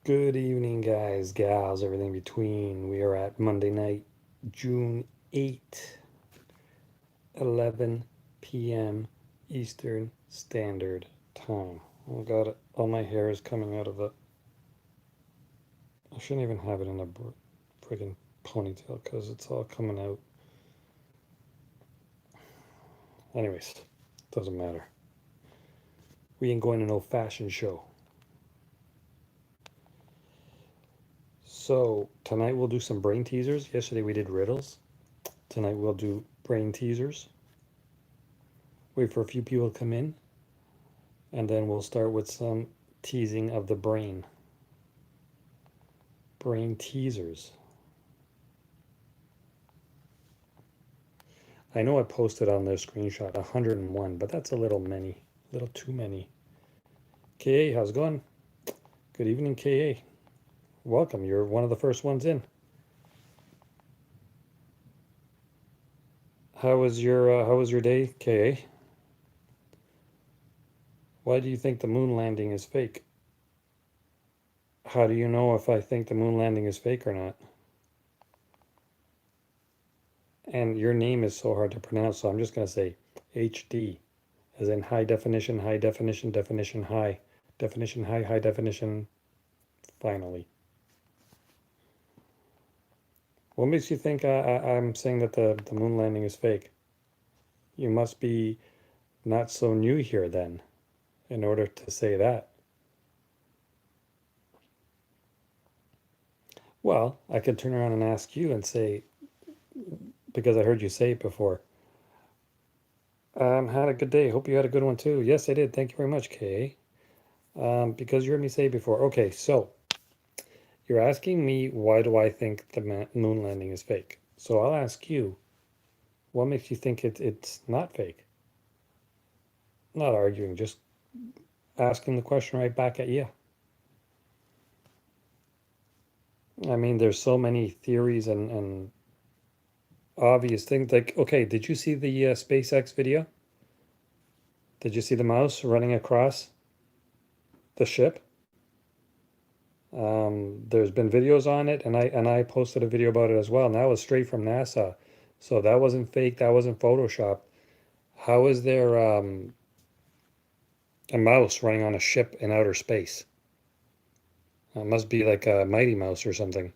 Good evening, guys, gals, everything between. We are at Monday night, June 8th, 11 p.m. Eastern Standard Time. Oh, got it. All my hair is coming out of the. I shouldn't even have it in a friggin' ponytail because it's all coming out. Anyways, doesn't matter. We ain't going to no fashion show. So, tonight we'll do some brain teasers. Yesterday we did riddles. Tonight we'll do brain teasers. Wait for a few people to come in, and then we'll start with some teasing of the brain. Brain teasers. I know I posted on their screenshot 101, but that's a little many, a little too many. KA, how's it going? Good evening, KA. Welcome. You're one of the first ones in. How was your day, KA? Why do you think the moon landing is fake? How do you know if I think the moon landing is fake or not? And your name is so hard to pronounce, so I'm just going to say HD, as in high definition, definition high, high definition, finally. What makes you think I'm saying that the moon landing is fake? You must be not so new here then, in order to say that. Well, I could turn around and ask you and say, because I heard you say it before, had a good day. Hope you had a good one too. Yes, I did. Thank you very much, Kay. Because you heard me say it before. Okay, so you're asking me why do I think the moon landing is fake? So I'll ask you, what makes you think it's not fake? Not arguing, just asking the question right back at you. I mean, there's so many theories and obvious things. Like, okay, did you see the SpaceX video? Did you see the mouse running across the ship? There's been videos on it, and I posted a video about it as well, and that was straight from NASA. So that wasn't fake, that wasn't Photoshop. How is there a mouse running on a ship in outer space? It must be like a Mighty Mouse or something.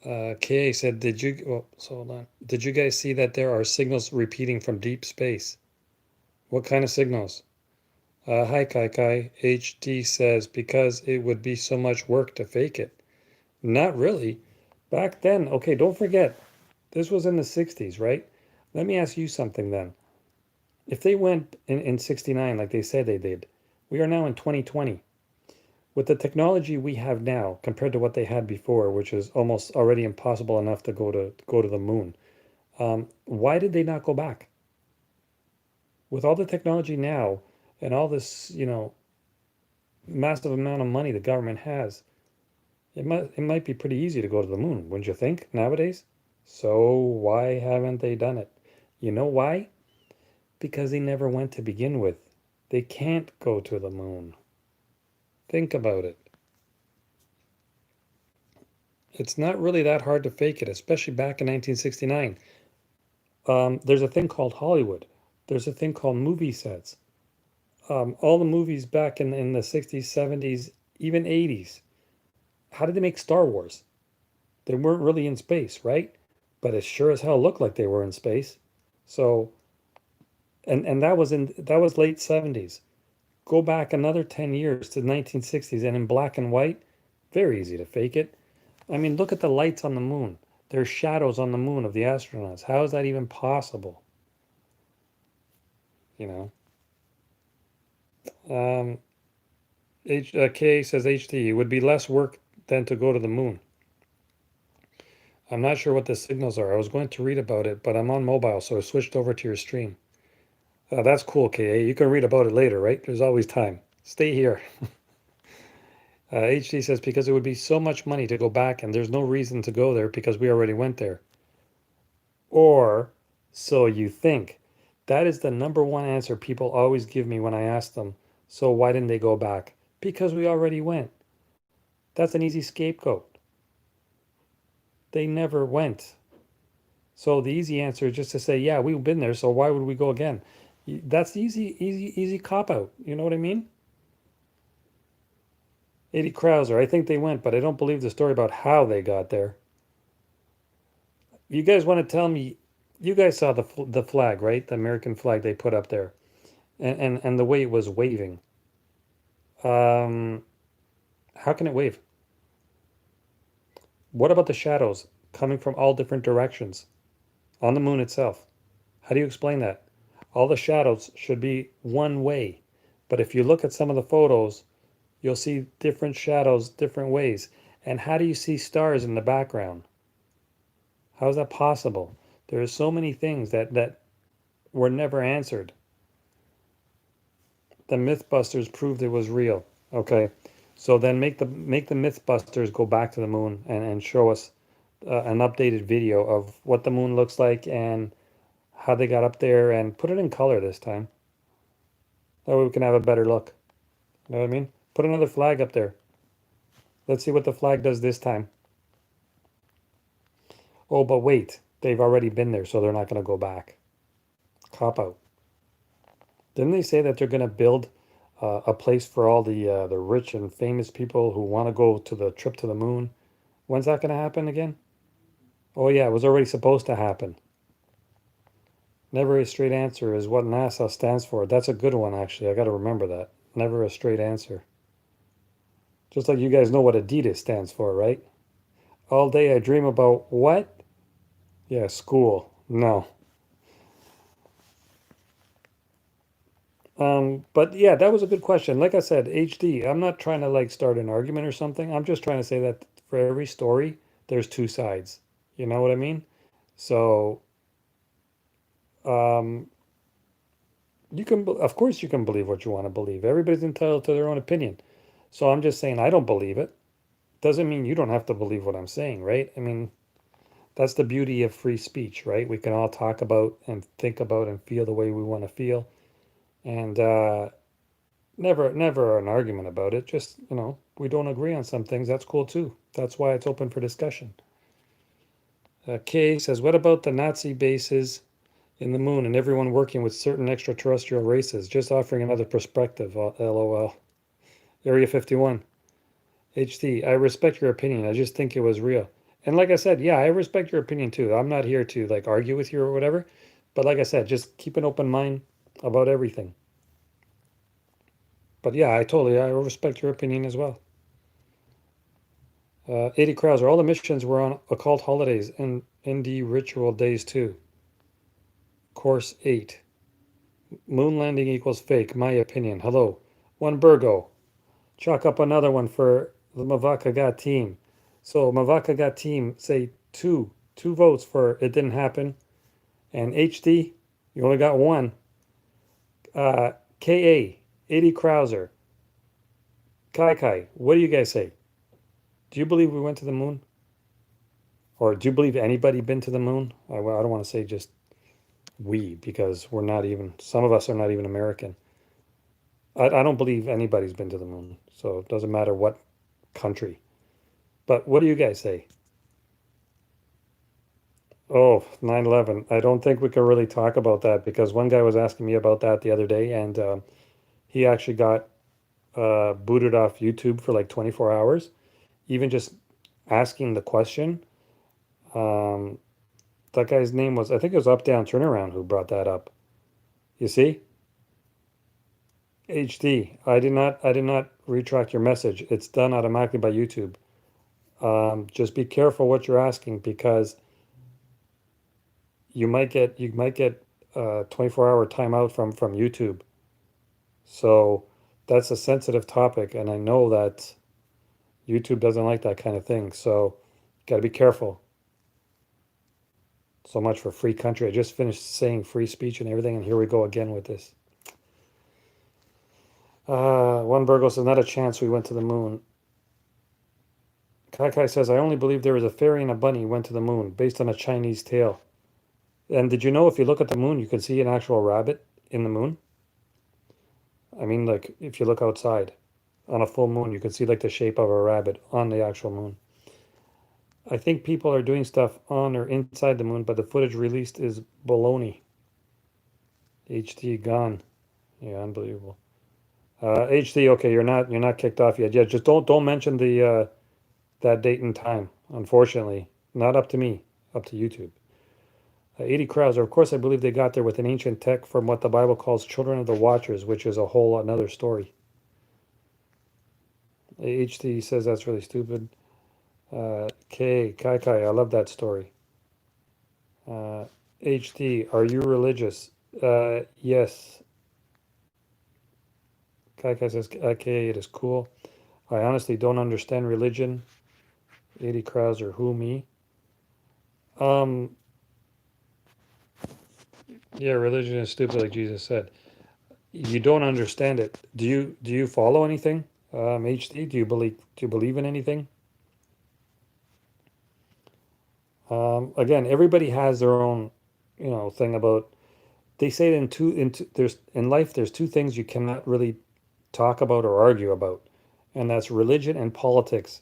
KA said, did you, oh, so hold on. Did you guys see that there are signals repeating from deep space? What kind of signals? Hi, Kai Kai. HD says, because it would be so much work to fake it. Not really. Back then, okay, don't forget, this was in the 60s, right? Let me ask you something then. If they went in 69 like they said they did, we are now in 2020. With the technology we have now compared to what they had before, which is almost already impossible enough to go to the moon, why did they not go back? With all the technology now and all this, massive amount of money the government has, it might be pretty easy to go to the moon, wouldn't you think, nowadays? So why haven't they done it? You know why? Because they never went to begin with. They can't go to the moon. Think about it. It's not really that hard to fake it, especially back in 1969. There's a thing called Hollywood. There's a thing called movie sets. All the movies back in the 60s, 70s, even 80s. How did they make Star Wars? They weren't really in space, right? But it sure as hell looked like they were in space. So, and that was late 70s. Go back another 10 years to the 1960s, and in black and white, very easy to fake it. I mean, look at the lights on the moon. There's shadows on the moon of the astronauts. How is that even possible? You know? K says HD, it would be less work than to go to the moon. I'm not sure what the signals are. I was going to read about it, but I'm on mobile, so I switched over to your stream. That's cool, KA. You can read about it later, right? There's always time. Stay here. HD says, because it would be so much money to go back, and there's no reason to go there because we already went there. Or, so you think. That is the number one answer people always give me when I ask them, so why didn't they go back? Because we already went. That's an easy scapegoat. They never went. So the easy answer is just to say, yeah, we've been there, so why would we go again? That's easy cop out. You know what I mean? 80 Krauser, I think they went, but I don't believe the story about how they got there. You guys want to tell me, you guys saw the flag, right? The American flag they put up there, and the way it was waving. Um, how can it wave? What about the shadows coming from all different directions on the moon itself? How do you explain that? All the shadows should be one way, but if you look at some of the photos, you'll see different shadows different ways. And how do you see stars in the background? How is that possible? There are so many things that were never answered. The Mythbusters proved it was real. Okay, so then make the Mythbusters go back to the moon and show us an updated video of what the moon looks like and how they got up there, and put it in color this time. That way we can have a better look. You know what I mean? Put another flag up there. Let's see what the flag does this time. Oh, but wait, they've already been there, so they're not going to go back. Cop out. Didn't they say that they're going to build a place for all the rich and famous people who want to go to the trip to the moon? When's that going to happen again? Oh yeah, it was already supposed to happen. Never a straight answer is what NASA stands for. That's a good one, actually. I got to remember that. Never a straight answer. Just like you guys know what Adidas stands for, right? All day I dream about what? Yeah, school. No. But yeah, that was a good question. Like I said, HD, I'm not trying to like start an argument or something. I'm just trying to say that for every story, there's two sides. You know what I mean? So, um, of course, you can believe what you want to believe. Everybody's entitled to their own opinion. So I'm just saying I don't believe it. Doesn't mean you don't have to believe what I'm saying, right? I mean, that's the beauty of free speech, right? We can all talk about and think about and feel the way we want to feel. And never an argument about it. Just, we don't agree on some things. That's cool too. That's why it's open for discussion. Kay says, what about the Nazi bases in the moon and everyone working with certain extraterrestrial races? Just offering another perspective. LOL. Area 51. HD, I respect your opinion. I just think it was real. And like I said, yeah, I respect your opinion too. I'm not here to like argue with you or whatever. But like I said, just keep an open mind about everything. But yeah, I respect your opinion as well. 80 Krauser, all the missions were on occult holidays and ND ritual days too. Course 8. Moon landing equals fake, my opinion. Hello. One Burgo. Chalk up another one for the Mavakagat team. So Mavakagat team say two votes for it didn't happen. And HD, you only got one. KA, 80 Krauser. Kai, what do you guys say? Do you believe we went to the moon? Or do you believe anybody been to the moon? I don't want to say just we, because we're not even, some of us are not even American. I don't believe anybody's been to the moon, so it doesn't matter what country. But what do you guys say? Oh, 9/11. I don't think we can really talk about that because one guy was asking me about that the other day, and he actually got booted off YouTube for like 24 hours. Even just asking the question. Um, that guy's name was, I think it was Up Down Turnaround who brought that up. You see? HD. I did not retract your message. It's done automatically by YouTube. Just be careful what you're asking because you might get a 24-hour timeout from YouTube. So that's a sensitive topic, and I know that YouTube doesn't like that kind of thing. So got to be careful. So much for free country. I just finished saying free speech and everything, and here we go again with this. One Virgo says, not a chance we went to the moon. Kai says, I only believe there was a fairy and a bunny went to the moon based on a Chinese tale. And did you know if you look at the moon, you can see an actual rabbit in the moon? I mean, like if you look outside. on a full moon. You can see like the shape of a rabbit on the actual moon. I think people are doing stuff on or inside the moon, but the footage released is baloney. HD gone. Yeah, unbelievable. HD, okay, you're not kicked off yet. Yeah, just don't mention the that date and time. Unfortunately, not up to me, up to YouTube. 80 crowds. Of course, I believe they got there with an ancient tech from what the Bible calls children of the watchers, which is a whole another story. HD says that's really stupid. Kai Kai, I love that story. Uh, HD, are you religious? Yes. Kai Kai says, okay, it is cool. I honestly don't understand religion. 80 crowds or who me? Um, yeah, religion is stupid, like Jesus said. You don't understand it. Do you follow anything? HD, do you believe in anything? Again, everybody has their own, thing about. They say there's in life there's two things you cannot really talk about or argue about, and that's religion and politics.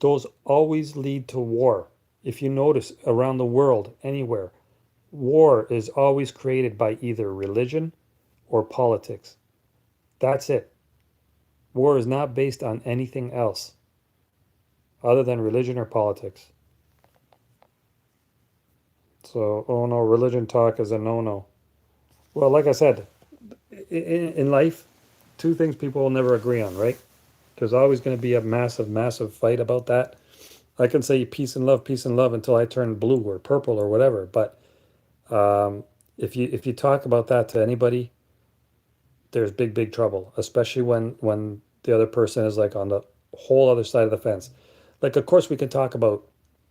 Those always lead to war. If you notice around the world, anywhere, war is always created by either religion or politics. That's it. War is not based on anything else other than religion or politics. So, oh no, religion talk is a no-no. Well, like I said, in life, two things people will never agree on, right? There's always going to be a massive, massive fight about that. I can say peace and love until I turn blue or purple or whatever. But if you talk about that to anybody, there's big, big trouble, especially when the other person is like on the whole other side of the fence. Like, of course, we can talk about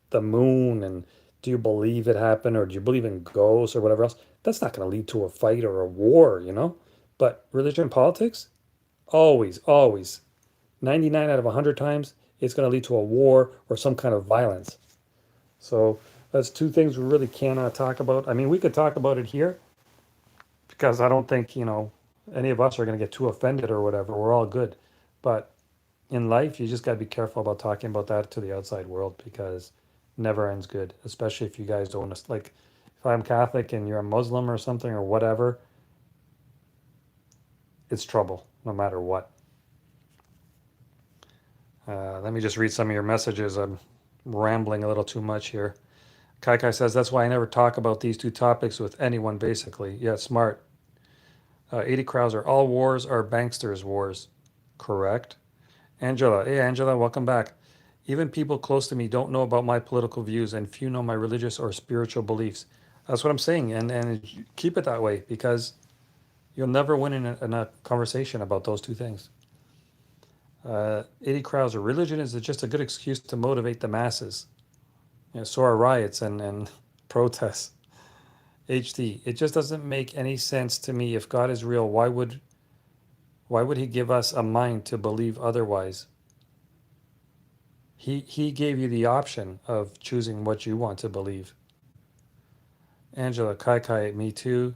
the moon and do you believe it happened or do you believe in ghosts or whatever else. That's not going to lead to a fight or a war. But religion and politics, always, always, 99 out of 100 times, it's going to lead to a war or some kind of violence. So that's two things we really cannot talk about. I mean, we could talk about it here because I don't think, any of us are going to get too offended or whatever. We're all good. But in life, you just got to be careful about talking about that to the outside world because it never ends good, especially if you guys don't like if I'm Catholic and you're a Muslim or something or whatever, it's trouble no matter what. Let me just read some of your messages. I'm rambling a little too much here. Kai Kai says, that's why I never talk about these two topics with anyone, basically. Yeah, smart. 80 Krauser, all wars are banksters' wars. Correct. Angela, hey, Angela, welcome back. Even people close to me don't know about my political views, and few know my religious or spiritual beliefs. That's what I'm saying, and keep it that way because you'll never win in a conversation about those two things. 80 Krauser, religion is just a good excuse to motivate the masses. So are riots and protests. HD, it just doesn't make any sense to me. If God is real, why would he give us a mind to believe otherwise? He gave you the option of choosing what you want to believe. Angela, Kai Kai, me too.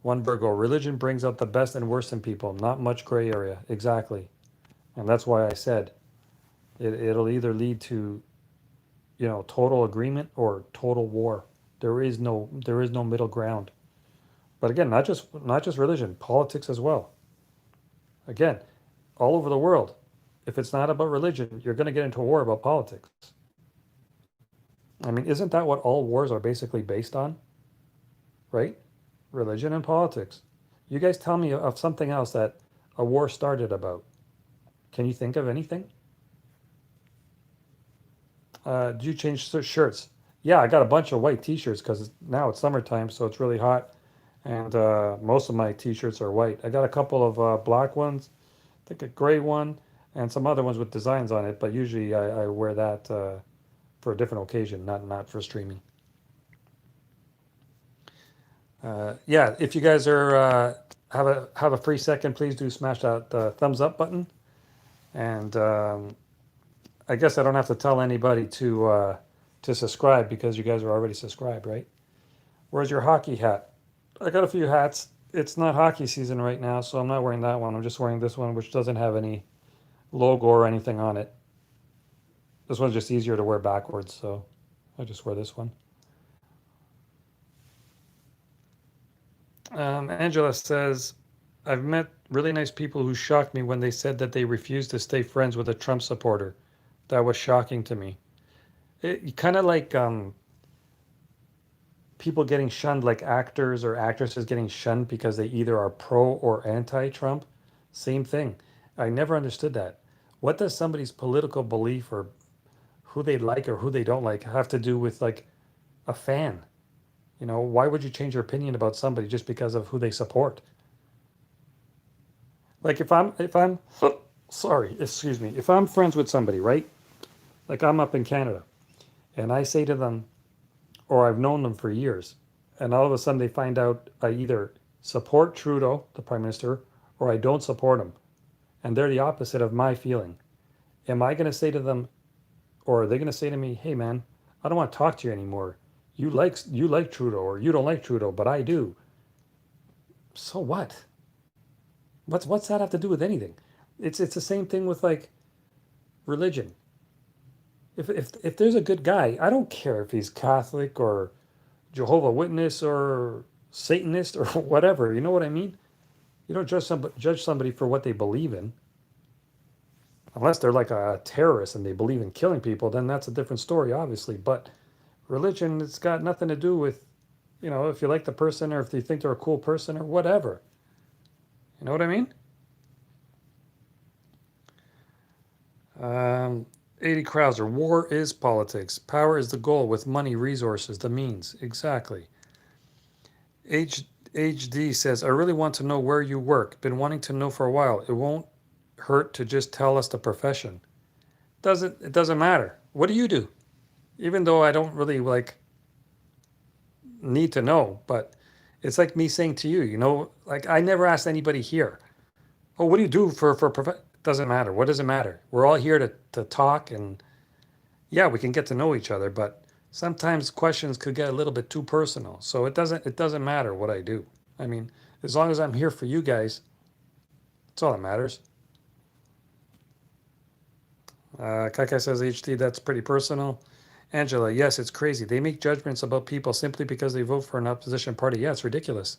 One Virgo, religion brings out the best and worst in people, not much gray area. Exactly. And that's why I said it'll either lead to, total agreement or total war. There is no middle ground. But again, not just religion, politics as well. Again, all over the world, if it's not about religion, you're going to get into a war about politics. I mean, isn't that what all wars are basically based on? Right? Religion and politics. You guys tell me of something else that a war started about. Can you think of anything? Do you change shirts? Yeah, I got a bunch of white t-shirts because now it's summertime, so it's really hot. And most of my t-shirts are white. I got a couple of black ones, I think a gray one, and some other ones with designs on it. But usually I wear that for a different occasion, not for streaming. Yeah, if you guys are have a free second, please do smash that thumbs up button. And I guess I don't have to tell anybody to subscribe because you guys are already subscribed, right? Where's your hockey hat? I got a few hats. It's not hockey season right now, so I'm not wearing that one. I'm just wearing this one, which doesn't have any. logo or anything on it. This one's just easier to wear backwards, so I just wear this one. Angela says, I've met really nice people who shocked me when they said that they refused to stay friends with a Trump supporter. That was shocking to me. It kind of like people getting shunned, like actors or actresses getting shunned because they either are pro or anti-Trump. Same thing. I never understood that. What does somebody's political belief or who they like or who they don't like have to do with like a fan? You know, why would you change your opinion about somebody just because of who they support? Like if I'm sorry, excuse me, if I'm friends with somebody, right? Like I'm up in Canada and I say to them, or I've known them for years, and all of a sudden they find out I either support Trudeau, the Prime Minister, or I don't support him, and they're the opposite of my feeling. Am I going to say to them, or are they going to say to me, "Hey, man, I don't want to talk to you anymore. You like Trudeau, or you don't like Trudeau, but I do." So what? What's that have to do with anything? It's the same thing with like religion. If there's a good guy, I don't care if he's Catholic or Jehovah Witness or Satanist or whatever. You know what I mean? You don't judge somebody for what they believe in, unless they're like a terrorist and they believe in killing people. Then that's a different story, obviously. But religion, it's got nothing to do with, if you like the person or if you think they're a cool person or whatever. You know what I mean? 80 Krauser, war is politics. Power is the goal, with money, resources, the means. Exactly. H HD says, I really want to know where you work. Been wanting to know for a while. It won't hurt to just tell us the profession. It doesn't matter. What do you do? Even though I don't really like need to know, but it's like me saying to you, like I never asked anybody here, oh, what do you do for prof? Doesn't matter. What does it matter? We're all here to talk, and yeah, we can get to know each other, but sometimes questions could get a little bit too personal. So it doesn't matter what I do. I mean, as long as I'm here for you guys, that's all that matters. Kaka says HD, that's pretty personal. Angela, yes, it's crazy. They make judgments about people simply because they vote for an opposition party. Yeah, it's ridiculous.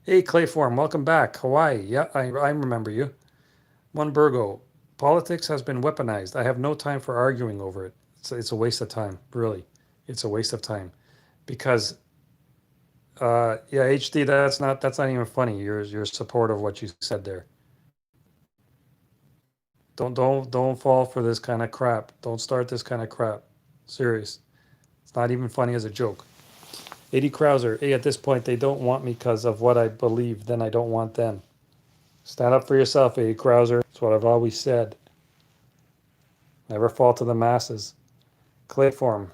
Hey, Clayform, welcome back. Hawaii. Yeah, I remember you. One Burgo. Politics has been weaponized. I have no time for arguing over it. It's a waste of time, really. It's a waste of time because yeah, HD. That's not even funny. Your support of what you said there. Don't fall for this kind of crap. Don't start this kind of crap. Serious. It's not even funny as a joke. 80 Krauser. Hey, at this point, they don't want me because of what I believe. Then I don't want them. Stand up for yourself, 80 Krauser. That's what I've always said. Never fall to the masses. Clayform,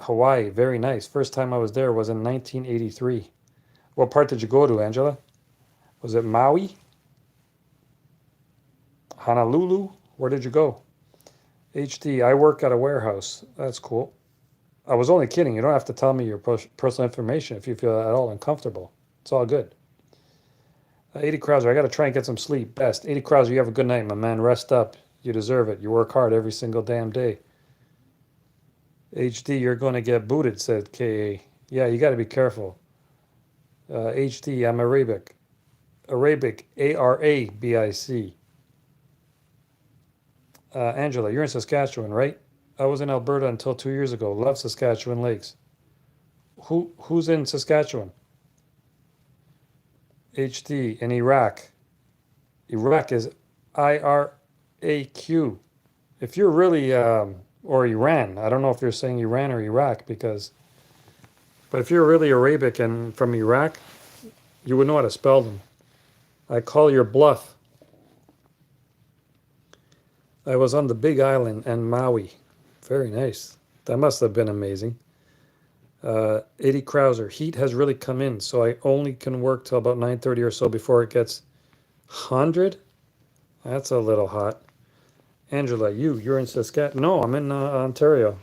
Hawaii, very nice. First time I was there was in 1983. What part did you go to, Angela? Was it Maui? Honolulu? Where did you go? HD, I work at a warehouse. That's cool. I was only kidding. You don't have to tell me your personal information if you feel at all uncomfortable. It's all good. 80 Krauser, I got to try and get some sleep. Best. 80 Krauser, you have a good night, my man. Rest up. You deserve it. You work hard every single damn day. HD, you're going to get booted, said KA. Yeah, you got to be careful. HD, I'm Arabic. Arabic, Arabic. Angela, you're in Saskatchewan, right? I was in Alberta until 2 years ago. Love Saskatchewan lakes. Who's in Saskatchewan? HD, in Iraq. Iraq is IRAQ. If you're really, or Iran, I don't know if you're saying Iran or Iraq but if you're really Arabic and from Iraq, you would know how to spell them. I call your bluff. I was on the Big Island and Maui. Very nice. That must have been amazing. 80 Krauser. Heat has really come in, so I only can work till about 9:30 or so before it gets 100. That's a little hot. Angela, you're in Saskatchewan. No, I'm in Ontario.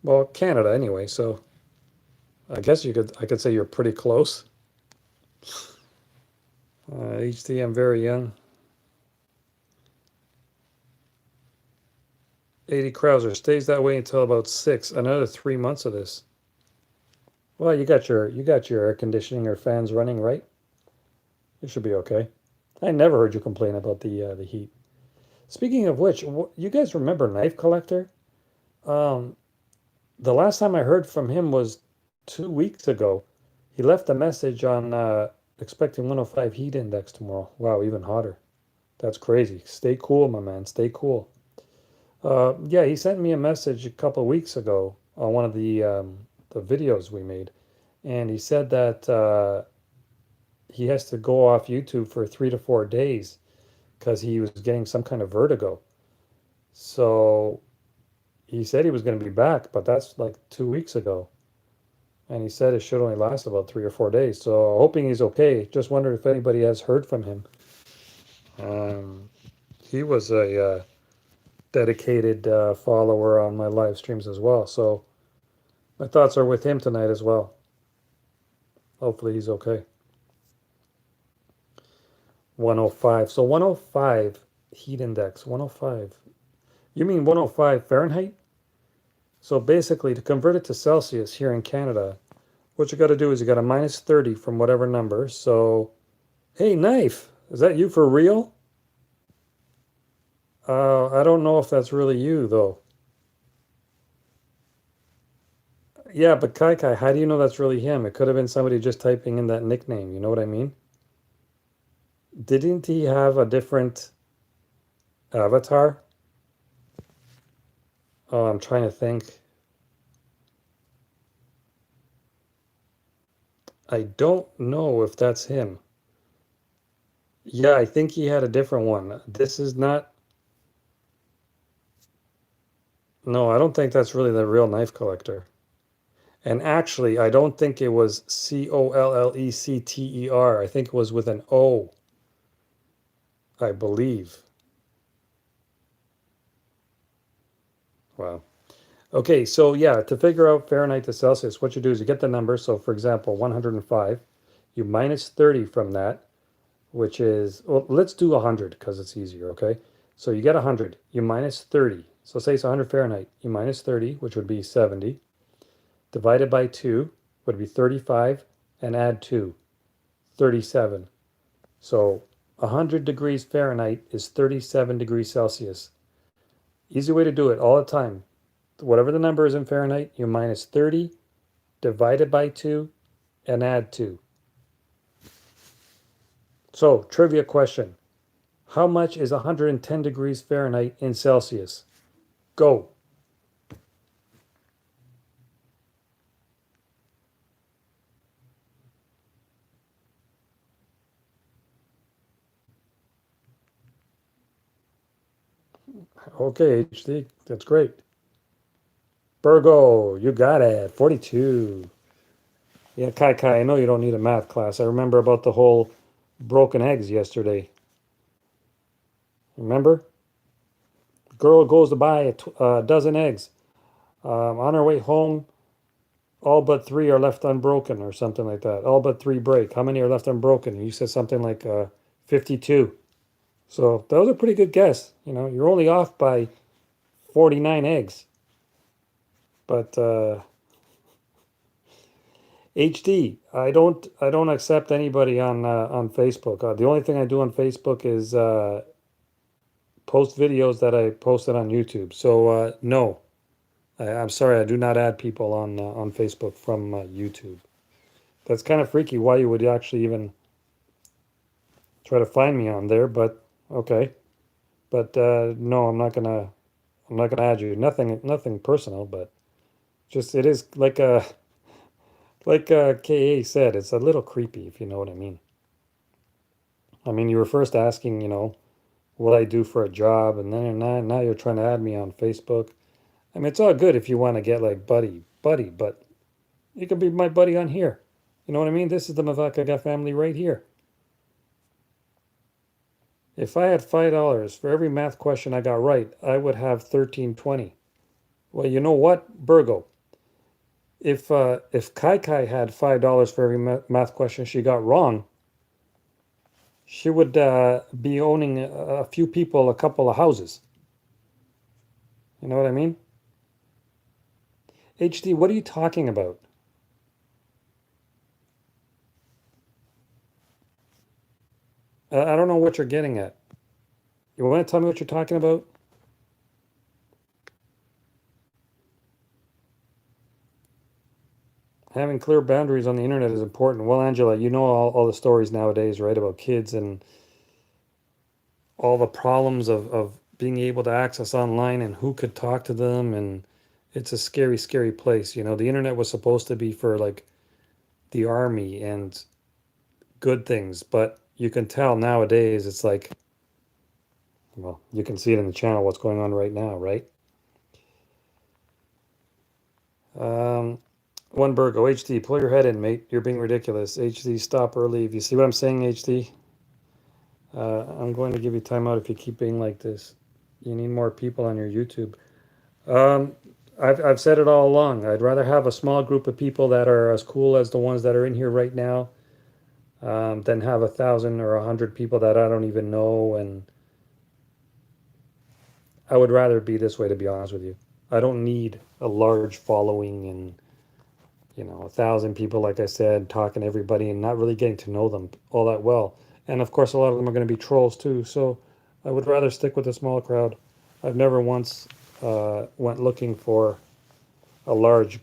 Well, Canada anyway, so I guess I could say you're pretty close. HD, I'm very young. 80 Krauser stays that way until about 6. Another 3 months of this. Well, you got your air conditioning or fans running, right? You should be okay. I never heard you complain about the heat. Speaking of which, you guys remember Knife Collector? Um, the last time I heard from him was 2 weeks ago. He left a message on expecting 105 heat index tomorrow. Wow, even hotter. That's crazy. Stay cool, my man. Stay cool. Yeah, he sent me a message a couple of weeks ago on one of the videos we made, and he said that he has to go off YouTube for 3 to 4 days because he was getting some kind of vertigo. So he said he was going to be back, but that's like 2 weeks ago. And he said it should only last about 3 or 4 days. So hoping he's okay. Just wondered if anybody has heard from him. He was a dedicated follower on my live streams as well. So my thoughts are with him tonight as well. Hopefully he's okay. 105. So 105 heat index. 105. You mean 105 Fahrenheit? So basically, to convert it to Celsius here in Canada, what you got to do is you got a minus 30 from whatever number. So, hey, Knife, is that you for real? I don't know if that's really you, though. Yeah, but Kai Kai, how do you know that's really him? It could have been somebody just typing in that nickname. You know what I mean? Didn't he have a different avatar? Oh, I'm trying to think. I don't know if that's him. Yeah, I think he had a different one. This is not. No, I don't think that's really the real Knife Collector. And actually, I don't think it was Collecter. I think it was with an O, I believe. Wow. Okay, so yeah, to figure out Fahrenheit to Celsius, what you do is you get the number. So for example, 105, you minus 30 from that, which is, well, let's do 100 because it's easier, okay? So you get 100, you minus 30. So say it's 100 Fahrenheit, you minus 30, which would be 70, divided by 2 would be 35, and add 2, 37. So 100 degrees Fahrenheit is 37 degrees Celsius. Easy way to do it all the time. Whatever the number is in Fahrenheit, you minus 30, divided by 2, and add 2. So, trivia question. How much is 110 degrees Fahrenheit in Celsius? Go. Okay, HD, that's great. Virgo, you got it. 42. Yeah, Kai Kai, I know you don't need a math class. I remember about the whole broken eggs yesterday. Remember? Girl goes to buy a dozen eggs. On her way home, all but three are left unbroken, or something like that. All but three break. How many are left unbroken? You said something like 52. So that was a pretty good guess. You know, you're only off by 49 eggs. But HD, I don't accept anybody on Facebook. The only thing I do on Facebook is post videos that I posted on YouTube. So no, I'm sorry, I do not add people on Facebook from YouTube. That's kind of freaky. Why you would actually even try to find me on there? But okay. But no, I'm not gonna add you. Nothing personal, but just it is like KA said, it's a little creepy if you know what I mean. I mean, you were first asking, what I do for a job, and then now you're trying to add me on Facebook. I mean, it's all good if you want to get like buddy, but you can be my buddy on here. You know what I mean? This is the Mavakaga family right here. If I had $5 for every math question I got right, I would have 1320. Well, you know what, Virgo? If Kai Kai had $5 for every math question she got wrong, she would be owning a few people a couple of houses. You know what I mean? HD, what are you talking about? I don't know what you're getting at. You want to tell me what you're talking about? Having clear boundaries on the internet is important. Well, Angela, you know all the stories nowadays, right, about kids and all the problems of being able to access online and who could talk to them. And it's a scary, scary place. You know, the internet was supposed to be for like the army and good things, but you can tell nowadays it's like, well, you can see it in the channel what's going on right now, right? Um, One Virgo, HD, pull your head in, mate. You're being ridiculous. HD, stop or leave. You see what I'm saying, HD? I'm going to give you timeout if you keep being like this. You need more people on your YouTube. Um, I've said it all along. I'd rather have a small group of people that are as cool as the ones that are in here right now, than have 1,000 or 100 people that I don't even know. And I would rather be this way, to be honest with you. I don't need a large following and 1,000 people, like I said, talking to everybody and not really getting to know them all that well. And of course, a lot of them are going to be trolls too. So I would rather stick with a small crowd. I've never once went looking for a large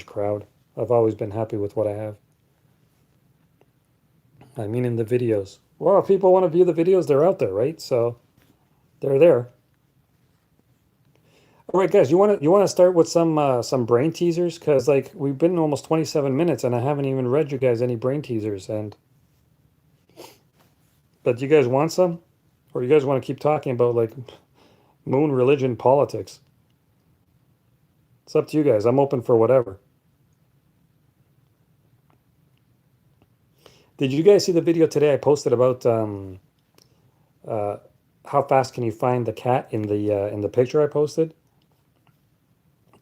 crowd. I've always been happy with what I have. I mean, in the videos. Well, if people want to view the videos, they're out there, right? So they're there. All right, guys, you want to start with some brain teasers because like we've been almost 27 minutes and I haven't even read you guys any brain teasers. And but you guys want some, or you guys want to keep talking about like moon, religion, politics? It's up to you guys. I'm open for whatever. Did you guys see the video today I posted about uh, how fast can you find the cat in the picture I posted?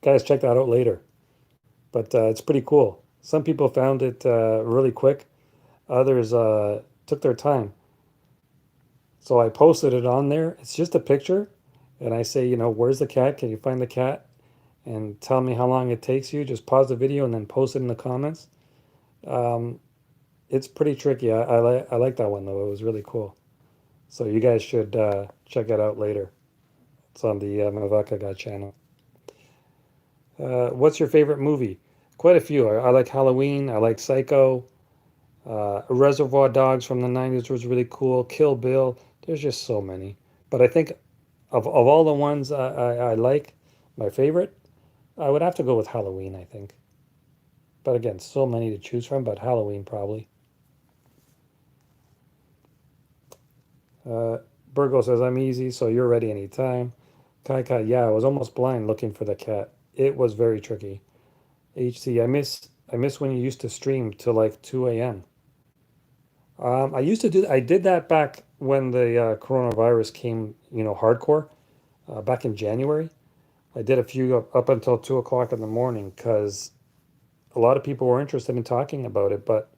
Guys, check that out later. But it's pretty cool. Some people found it really quick. Others took their time. So I posted it on there. It's just a picture, and I say, where's the cat? Can you find the cat? And tell me how long it takes you. Just pause the video and then post it in the comments. Um, it's pretty tricky. I like that one though. It was really cool. So you guys should check it out later. It's on the Mavaka God channel. What's your favorite movie? Quite a few. I like Halloween. I like Psycho. Reservoir Dogs from the 90s was really cool. Kill Bill. There's just so many. But I think of all the ones I like, my favorite, I would have to go with Halloween, I think. But again, so many to choose from, but Halloween probably. Uh, Burgo says, I'm easy, so you're ready anytime. Kai Kai, yeah, I was almost blind looking for the cat. It was very tricky. HC, I miss when you used to stream till like 2 a.m. I did that back when the coronavirus came, hardcore, back in January. I did a few up until 2 o'clock in the morning because a lot of people were interested in talking about it. But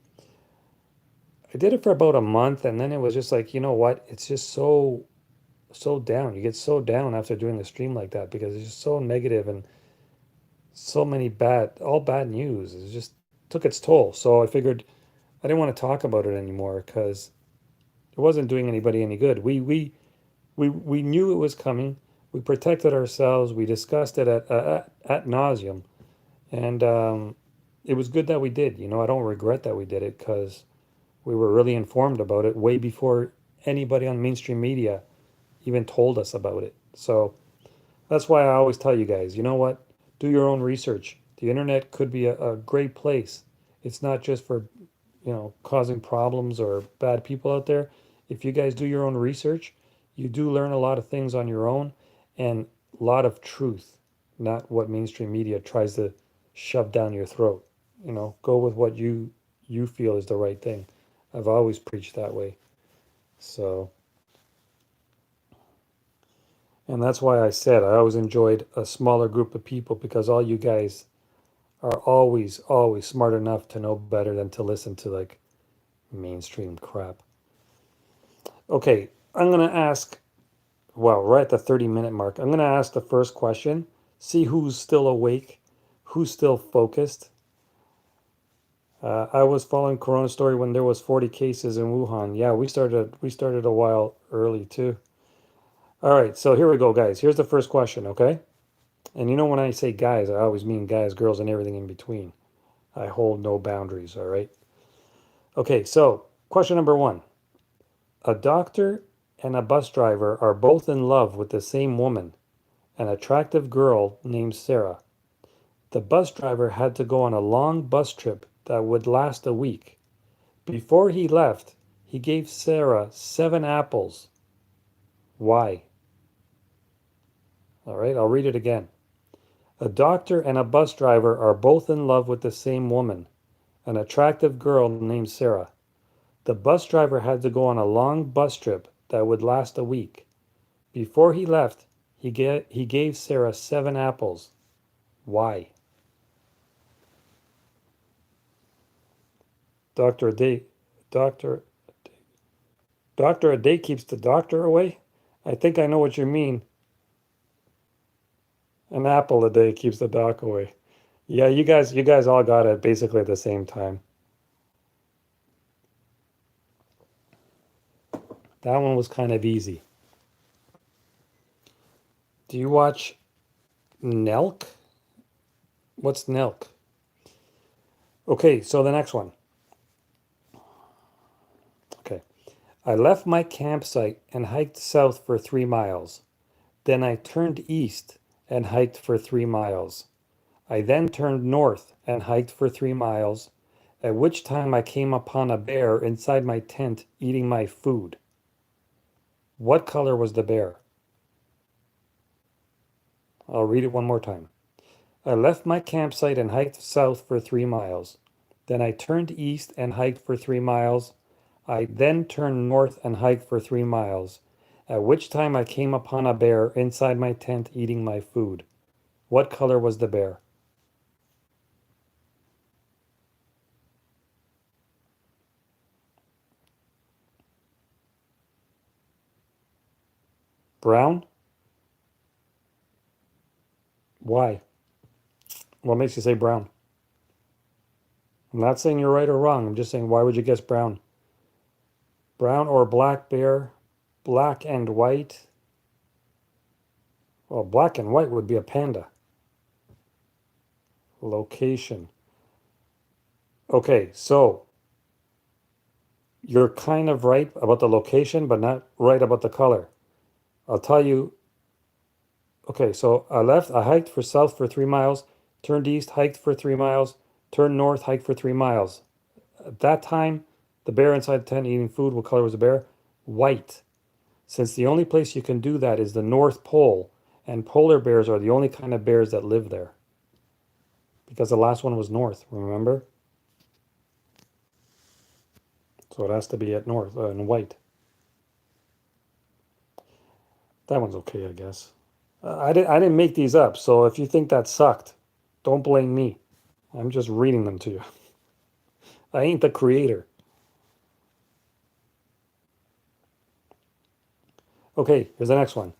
I did it for about a month, and then it was just like, you know what? It's just so down. You get so down after doing the stream like that because it's just so negative and so many all bad news. It just took its toll. So I figured I didn't want to talk about it anymore because it wasn't doing anybody any good. We knew it was coming. We protected ourselves. We discussed it at nauseum, and it was good that we did. I don't regret that we did it because we were really informed about it way before anybody on mainstream media even told us about it. So that's why I always tell you guys, you know what? Do your own research. The internet could be a great place. It's not just for, causing problems or bad people out there. If you guys do your own research, you do learn a lot of things on your own and a lot of truth, not what mainstream media tries to shove down your throat. Go with what you feel is the right thing. I've always preached that way. So, and that's why I said I always enjoyed a smaller group of people because all you guys are always, always smart enough to know better than to listen to like mainstream crap. Okay, I'm gonna ask Well, right at the 30-minute mark. I'm going to ask the first question, see who's still awake, who's still focused. I was following Corona story when there was 40 cases in Wuhan. Yeah, we started a while early too. All right, so here we go, guys. Here's the first question, okay? And you know when I say guys, I always mean guys, girls, and everything in between. I hold no boundaries, all right? Okay, so question number one. A doctor and a bus driver are both in love with the same woman, an attractive girl named Sarah. The bus driver had to go on a long bus trip that would last a week. Before he left, he gave Sarah 7 apples. Why? All right, I'll read it again. A doctor and a bus driver are both in love with the same woman, an attractive girl named Sarah. The bus driver had to go on a long bus trip that would last a week. Before he left, he gave Sarah 7 apples. Why? Doctor a day, doctor, doctor a day keeps the doctor away? I think I know what you mean. An apple a day keeps the doc away. Yeah, you guys all got it basically at the same time. That one was kind of easy. Do you watch Nelk? What's Nelk? Okay, so the next one. Okay. I left my campsite and hiked south for 3 miles. Then I turned east and hiked for 3 miles. I then turned north and hiked for 3 miles, at which time I came upon a bear inside my tent eating my food. What color was the bear? I'll read it one more time. I left my campsite and hiked south for 3 miles. Then I turned east and hiked for 3 miles. I then turned north and hiked for 3 miles, at which time I came upon a bear inside my tent eating my food. What color was the bear? Brown? Why? What makes you say brown? I'm not saying you're right or wrong. I'm just saying, why would you guess brown? Brown or black bear? Black and white? Well, black and white would be a panda. Location. Okay, so you're kind of right about the location, but not right about the color. I'll tell you. Okay, so I hiked for south for 3 miles, turned east, hiked for 3 miles, turned north, hiked for 3 miles. At that time, the bear inside the tent eating food, what color was the bear? White. Since the only place you can do that is the North Pole, and polar bears are the only kind of bears that live there. Because the last one was north, remember? So it has to be at north, in white. That one's okay, I guess. I didn't make these up, so if you think that sucked, don't blame me. I'm just reading them to you. I ain't the creator. Okay, here's the next one.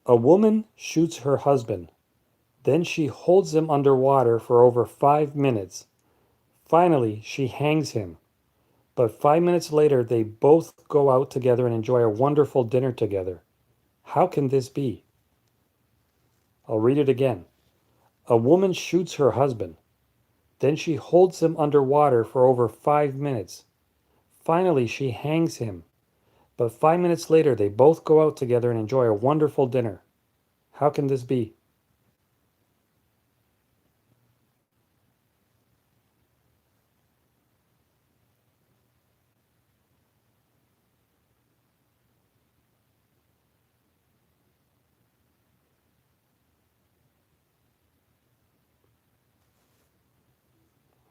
A woman shoots her husband. Then she holds him underwater for over 5 minutes. Finally, she hangs him. But 5 minutes later, they both go out together and enjoy a wonderful dinner together. How can this be? I'll read it again. A woman shoots her husband. Then she holds him underwater for over 5 minutes. Finally, she hangs him. But 5 minutes later, they both go out together and enjoy a wonderful dinner. How can this be?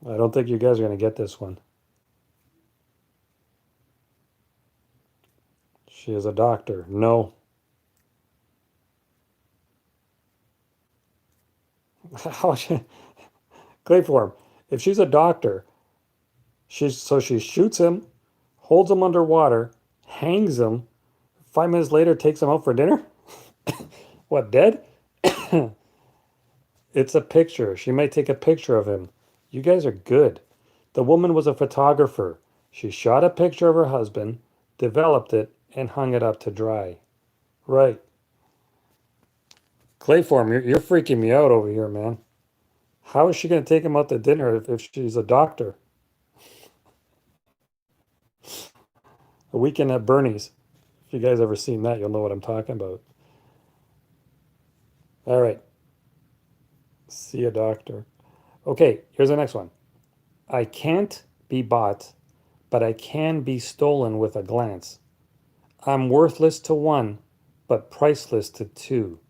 I don't think you guys are going to get this one. She is a doctor. No. How Clay form. If she's a doctor, she shoots him, holds him underwater, hangs him, 5 minutes later takes him out for dinner? What, dead? It's a picture. She might take a picture of him. You guys are good. The woman was a photographer. She shot a picture of her husband, developed it, and hung it up to dry. Right. Clayform, you're freaking me out over here, man. How is she going to take him out to dinner if she's a doctor? A weekend at Bernie's. If you guys ever seen that, you'll know what I'm talking about. All right. See a doctor. Okay, here's the next one. I can't be bought, but I can be stolen with a glance. I'm worthless to one, but priceless to two.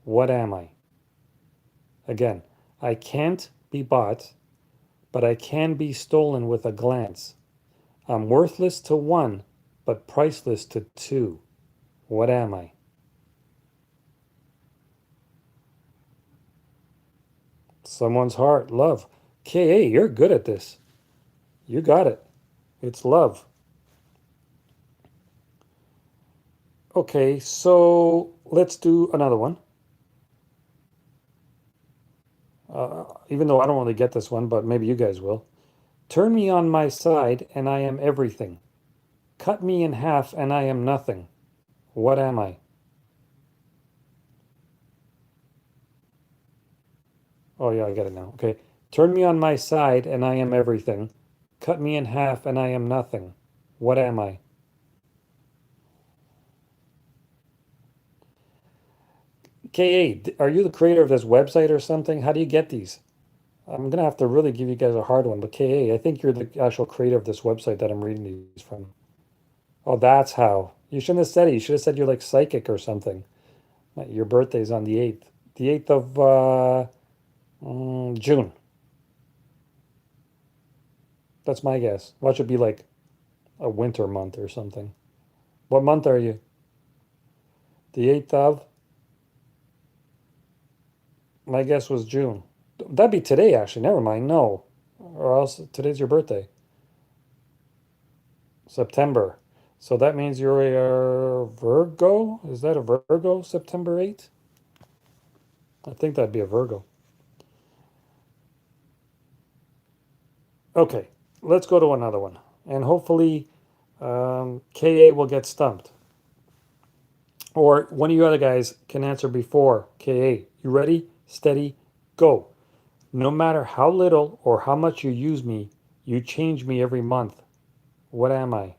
What am I? Again, I can't be bought, but I can be stolen with a glance. I'm worthless to one, but priceless to two. What am I? Someone's heart, love. KA, you're good at this. You got it. It's love. Okay, so let's do another one. Even though I don't really get this one, but maybe you guys will. Turn me on my side, and I am everything. Cut me in half, and I am nothing. What am I? Oh, yeah, I get it now. Okay. Turn me on my side, and I am everything. Cut me in half, and I am nothing. What am I? KA, are you the creator of this website or something? How do you get these? I'm gonna have to really give you guys a hard one, but KA, I think you're the actual creator of this website that I'm reading these from. Oh, that's how. You shouldn't have said it. You should have said you're like psychic or something. Your birthday's on the 8th. The 8th of June. That's my guess. What should be like a winter month or something. What month are you? The 8th of? My guess was June. That'd be today, actually. Never mind. No. Or else today's your birthday. September. So that means you're a Virgo? Is that a Virgo, September 8th? I think that'd be a Virgo. Okay, let's go to another one. And hopefully KA will get stumped. Or one of you other guys can answer before KA. You ready? Steady, go. No matter how little or how much you use me, you change me every month. What am I?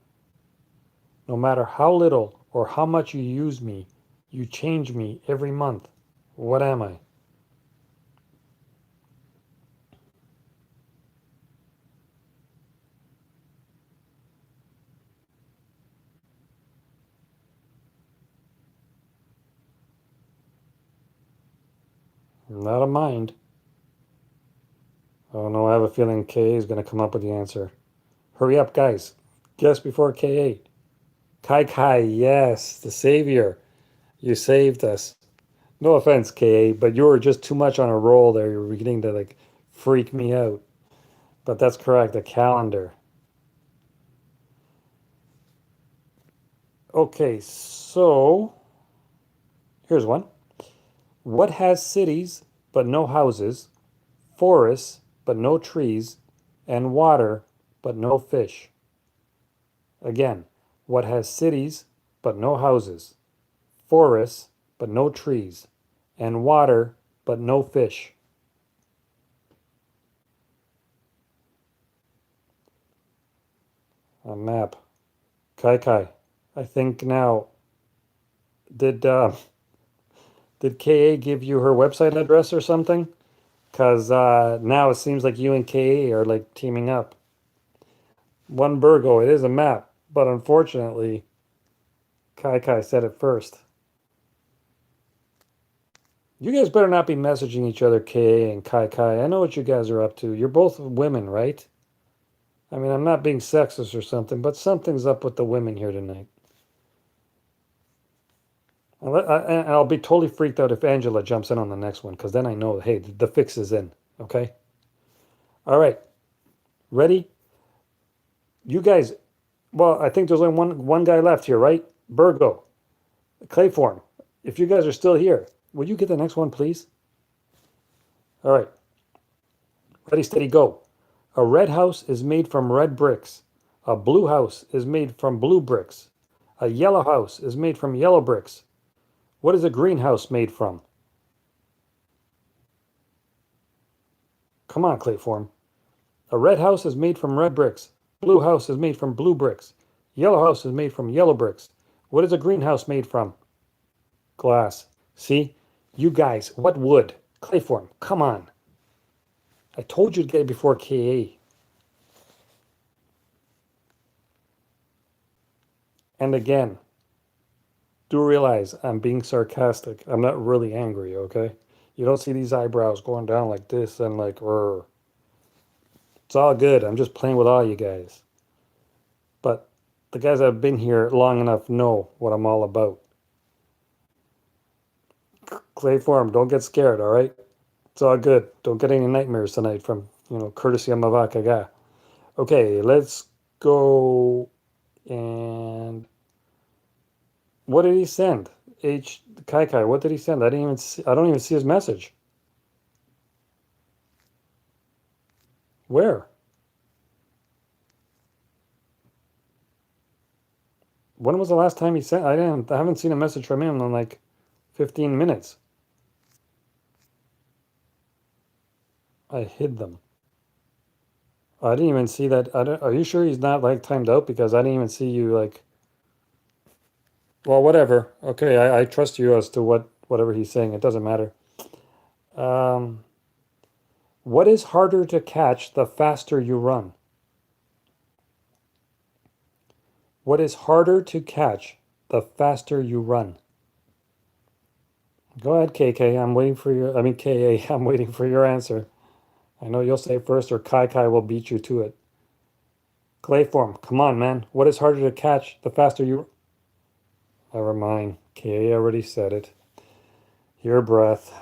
No matter how little or how much you use me, you change me every month. What am I? Not a mind. Oh no, I have a feeling KA is going to come up with the answer. Hurry up, guys. Guess before KA. Kai Kai, yes, the savior. You saved us. No offense, KA, but you were just too much on a roll there. You were beginning to like freak me out. But that's correct, a calendar. Okay, so here's one. What has cities but no houses, forests but no trees, and water but no fish? Again, what has cities but no houses, forests but no trees, and water but no fish? A map. Kai Kai, I think now, did did KA give you her website address or something? Because now it seems like you and KA are like teaming up. One Virgo, it is a map, but unfortunately, Kai Kai said it first. You guys better not be messaging each other, KA and Kai Kai. I know what you guys are up to. You're both women, right? I mean, I'm not being sexist or something, but something's up with the women here tonight. And I'll be totally freaked out if Angela jumps in on the next one, because then I know, hey, the fix is in. Okay? All right. Ready? You guys, well, I think there's only one guy left here, right? Virgo. Clayform. If you guys are still here, would you get the next one, please? All right. Ready, steady, go. A red house is made from red bricks. A blue house is made from blue bricks. A yellow house is made from yellow bricks. What is a green house made from? Come on, Clayform. A red house is made from red bricks. Blue house is made from blue bricks. Yellow house is made from yellow bricks. What is a green house made from? Glass. See? You guys, what wood? Clayform, come on. I told you to get it before KA. And again, do realize I'm being sarcastic. I'm not really angry, okay? You don't see these eyebrows going down like this and like, it's all good. I'm just playing with all you guys. But the guys that have been here long enough know what I'm all about. Clayform, don't get scared, all right? It's all good. Don't get any nightmares tonight from, courtesy of Mavakaga. Okay, let's go. And what did he send? Kai, what did he send? I don't even see his message. Where? When was the last time he sent? I haven't seen a message from him in like 15 minutes. I hid them. I didn't even see that. Are you sure he's not like timed out? Because I didn't even see you like. Well, whatever. Okay, I trust you as to whatever he's saying. It doesn't matter. Um, what is harder to catch the faster you run? What is harder to catch the faster you run? Go ahead, KK. I'm waiting for your. I mean, KA. I'm waiting for your answer. I know you'll say first, or Kai will beat you to it. Clayform, come on, man. What is harder to catch the faster you. Never mind. KA already said it. Your breath.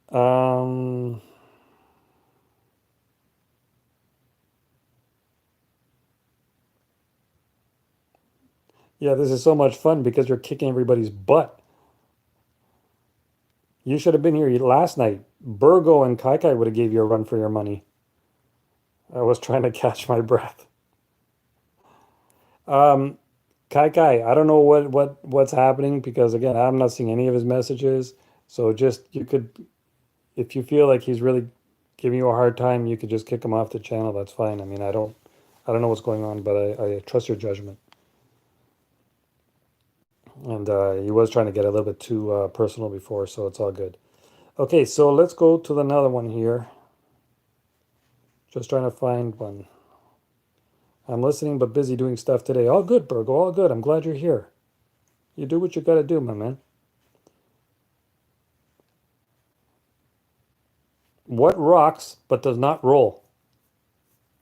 Um. Yeah, this is so much fun because you're kicking everybody's butt. You should have been here last night. Burgo and Kai would have gave you a run for your money. I was trying to catch my breath. Um, Kai, I don't know what's happening because again, I'm not seeing any of his messages. So just you could, if you feel like he's really giving you a hard time, you could just kick him off the channel. That's fine. I mean, I don't know what's going on, but I trust your judgment. And he was trying to get a little bit too personal before, so it's all good. Okay, so let's go to another one here. Just trying to find one. I'm listening but busy doing stuff today. All good, Burgo, all good. I'm glad you're here. You do what you got to do, my man. What rocks but does not roll?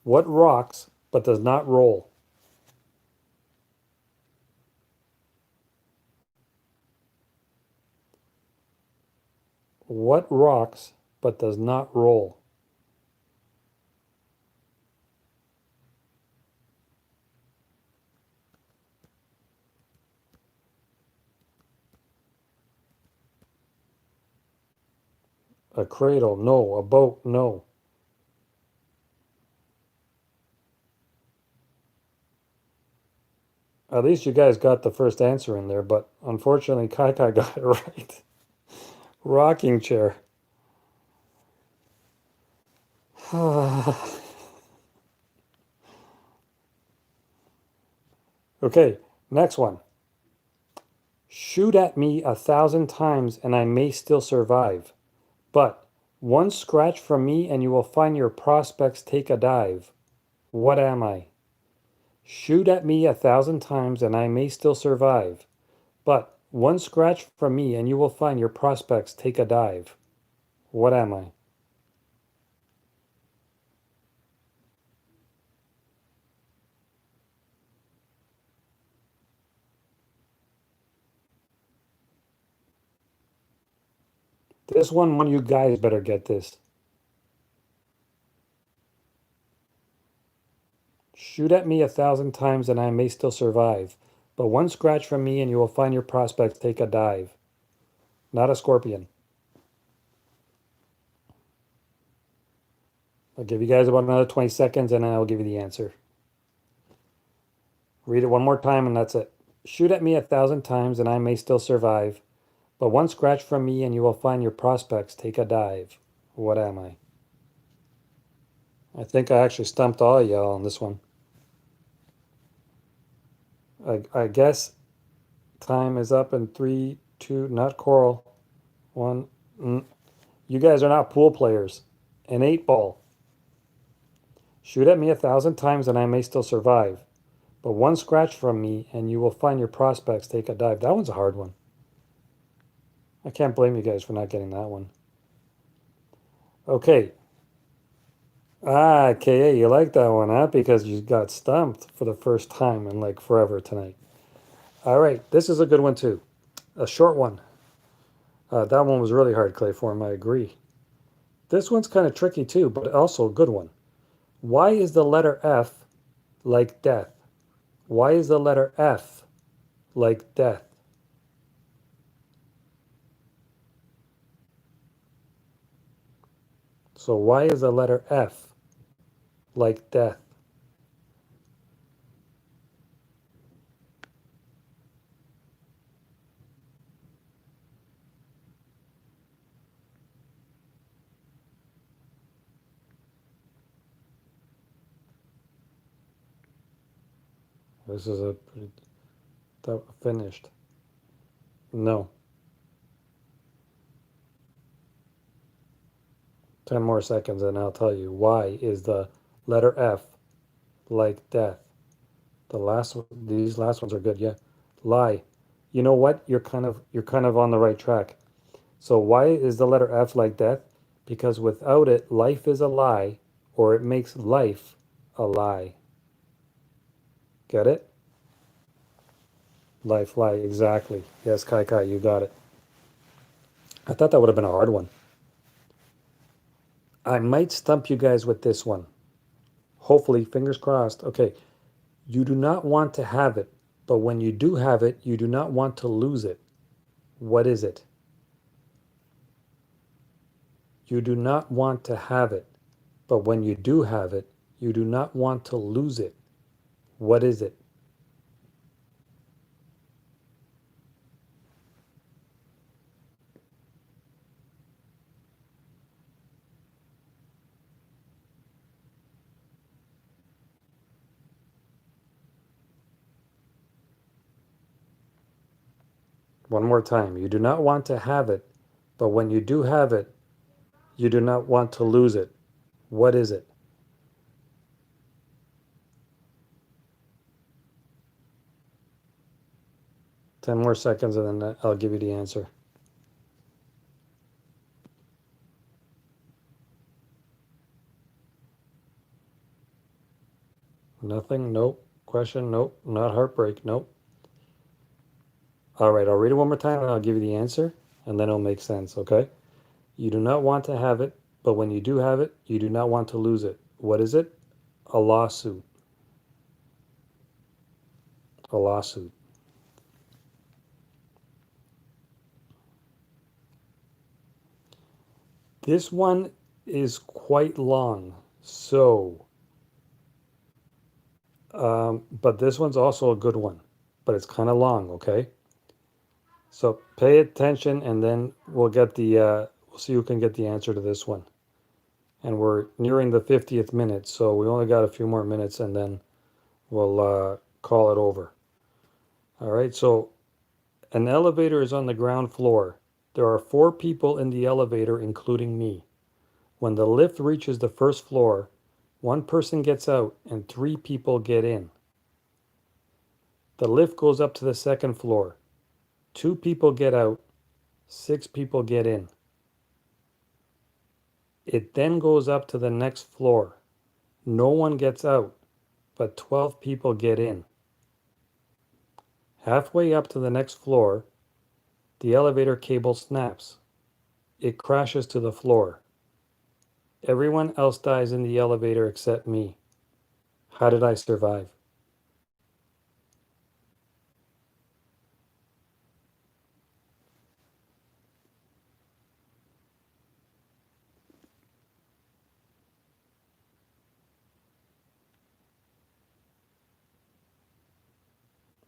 What rocks but does not roll? What rocks but does not roll? A cradle, no. A boat, no. At least you guys got the first answer in there, but unfortunately Kai got it right. Rocking chair. Okay, next one. Shoot at me 1,000 times and I may still survive. But one scratch from me and you will find your prospects take a dive. What am I? Shoot at me 1,000 times and I may still survive. But one scratch from me and you will find your prospects take a dive. What am I? This one of you guys better get this. Shoot at me 1,000 times and I may still survive. But one scratch from me and you will find your prospects take a dive. Not a scorpion. I'll give you guys about another 20 seconds and then I'll give you the answer. Read it one more time and that's it. Shoot at me 1,000 times and I may still survive. But one scratch from me and you will find your prospects take a dive. What am I? I think I actually stumped all of y'all on this one. I guess time is up in 3, 2, not Coral. 1. You guys are not pool players. An 8-ball. Shoot at me 1,000 times and I may still survive. But one scratch from me and you will find your prospects take a dive. That one's a hard one. I can't blame you guys for not getting that one. Okay. Ah, KA, you like that one, huh? Because you got stumped for the first time in like forever tonight. All right, this is a good one too. A short one. That one was really hard, Clayform, I agree. This one's kind of tricky too, but also a good one. Why is the letter F like death? Why is the letter F like death? So why is the letter F like death? This is a pretty finished. No. 10 more seconds and I'll tell you why is the letter F like death. These last ones are good, yeah. Lie. You know what? You're kind of on the right track. So why is the letter F like death? Because without it, life is a lie, or it makes life a lie. Get it? Life, lie, exactly. Yes, Kai Kai, you got it. I thought that would have been a hard one. I might stump you guys with this one. Hopefully, fingers crossed. Okay. You do not want to have it, but when you do have it, you do not want to lose it. What is it? You do not want to have it, but when you do have it, you do not want to lose it. What is it? One more time. You do not want to have it, but when you do have it, you do not want to lose it. What is it? Ten more seconds and then I'll give you the answer. Nothing? Nope. Question? Nope. Not heartbreak? Nope. All right, I'll read it one more time and I'll give you the answer and then it'll make sense, okay? You do not want to have it, but when you do have it, you do not want to lose it. What is it? A lawsuit. A lawsuit. This one is quite long, so, but this one's also a good one, but it's kind of long, okay? So pay attention and then we'll see who can get the answer to this one. And we're nearing the 50th minute, so we only got a few more minutes and then we'll call it over. All right, so an elevator is on the ground floor. There are 4 people in the elevator, including me. When the lift reaches the first floor, 1 person gets out and 3 people get in. The lift goes up to the second floor. 2 people get out, 6 people get in. It then goes up to the next floor. No one gets out, but 12 people get in. Halfway up to the next floor, the elevator cable snaps. It crashes to the floor. Everyone else dies in the elevator except me. How did I survive?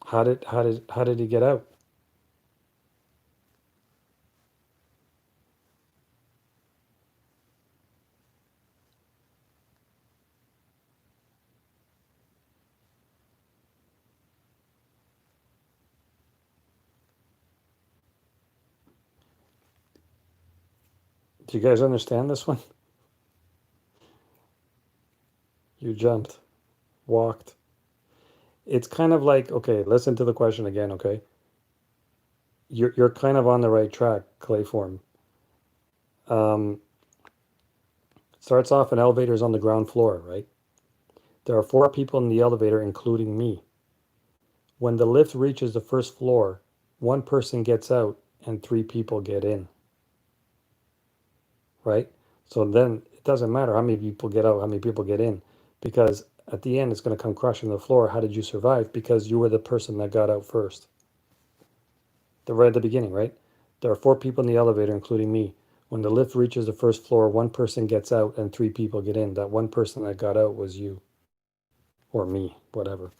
How did he get out? Do you guys understand this one? You jumped, walked. It's kind of like, okay, listen to the question again, okay? You're kind of on the right track, Clayform. Um, starts off an elevator's on the ground floor, right? There are four people in the elevator, including me. When the lift reaches the first floor, one person gets out and three people get in, right? So then it doesn't matter how many people get out, how many people get in, because at the end it's going to come crushing to the floor. How did you survive? Because you were the person that got out first. Right at the beginning, right? There are four people in the elevator, including me. When the lift reaches the first floor, one person gets out and three people get in. That one person that got out was you or me, whatever.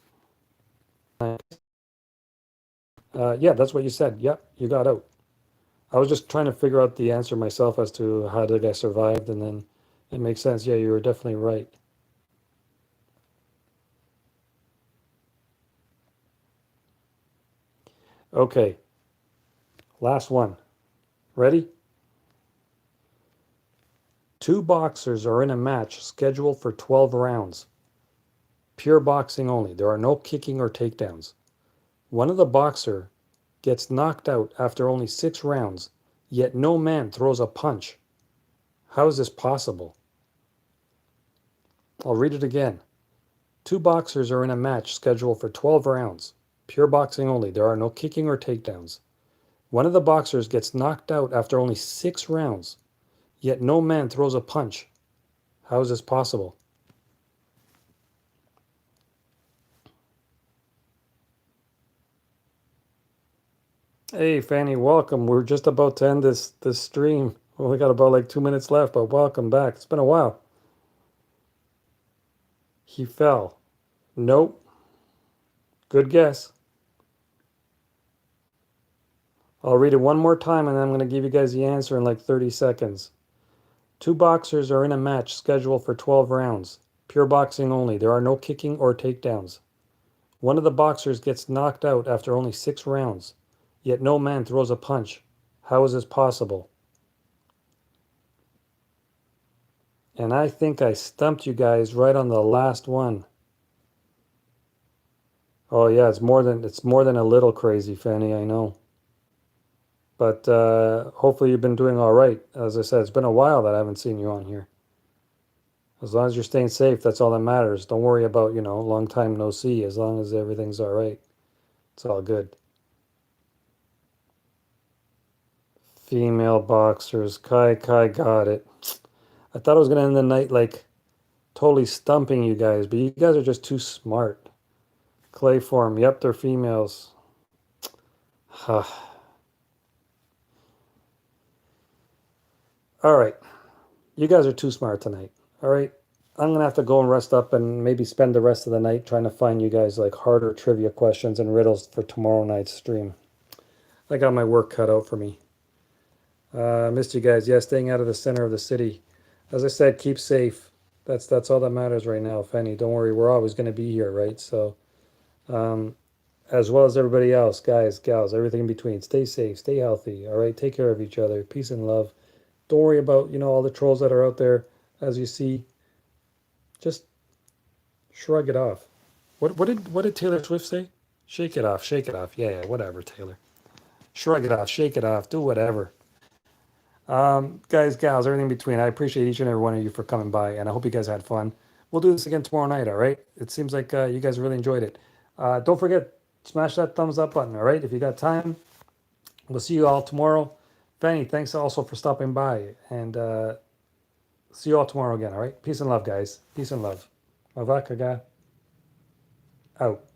Yeah, that's what you said. Yep, you got out. I was just trying to figure out the answer myself as to how the guy survived, and then it makes sense. Yeah, you were definitely right. Okay, last one. Ready? Two boxers are in a match scheduled for 12 rounds. Pure boxing only. There are no kicking or takedowns. One of the boxer gets knocked out after only 6 rounds, yet no man throws a punch. How is this possible? I'll read it again. Two boxers are in a match scheduled for 12 rounds. Pure boxing only. There are no kicking or takedowns. One of the boxers gets knocked out after only 6 rounds, yet no man throws a punch. How is this possible? Hey, Fanny, welcome. We're just about to end this stream. We only got about like 2 minutes left, but welcome back. It's been a while. He fell. Nope. Good guess. I'll read it one more time and then I'm going to give you guys the answer in like 30 seconds. Two boxers are in a match scheduled for 12 rounds. Pure boxing only. There are no kicking or takedowns. One of the boxers gets knocked out after only 6 rounds, yet no man throws a punch. How is this possible? And I think I stumped you guys right on the last one. Oh yeah, it's more than a little crazy, Fanny, I know. But hopefully you've been doing all right. As I said, it's been a while that I haven't seen you on here. As long as you're staying safe, that's all that matters. Don't worry about, long time no see. As long as everything's all right, it's all good. Female boxers. Kai got it. I thought I was going to end the night like totally stumping you guys, but you guys are just too smart. Clayform. Yep, they're females. All right. You guys are too smart tonight. All right. I'm going to have to go and rest up and maybe spend the rest of the night trying to find you guys like harder trivia questions and riddles for tomorrow night's stream. I got my work cut out for me. Missed you guys. Yeah, staying out of the center of the city. As I said, keep safe. That's all that matters right now, Fanny. Don't worry, we're always going to be here, right? So, as well as everybody else, guys, gals, everything in between. Stay safe, stay healthy. All right, take care of each other. Peace and love. Don't worry about all the trolls that are out there. As you see, just shrug it off. What did Taylor Swift say? Shake it off, shake it off. Yeah, whatever, Taylor. Shrug it off, shake it off, do whatever. Guys, gals, everything in between. I appreciate each and every one of you for coming by, and I hope you guys had fun. We'll do this again tomorrow night, all right? It seems like you guys really enjoyed it. Don't forget, smash that thumbs up button, all right? If you got time, we'll see you all tomorrow. Fanny, thanks also for stopping by, and see you all tomorrow again, all right? Peace and love, guys. Peace and love. Mavakaga. Out.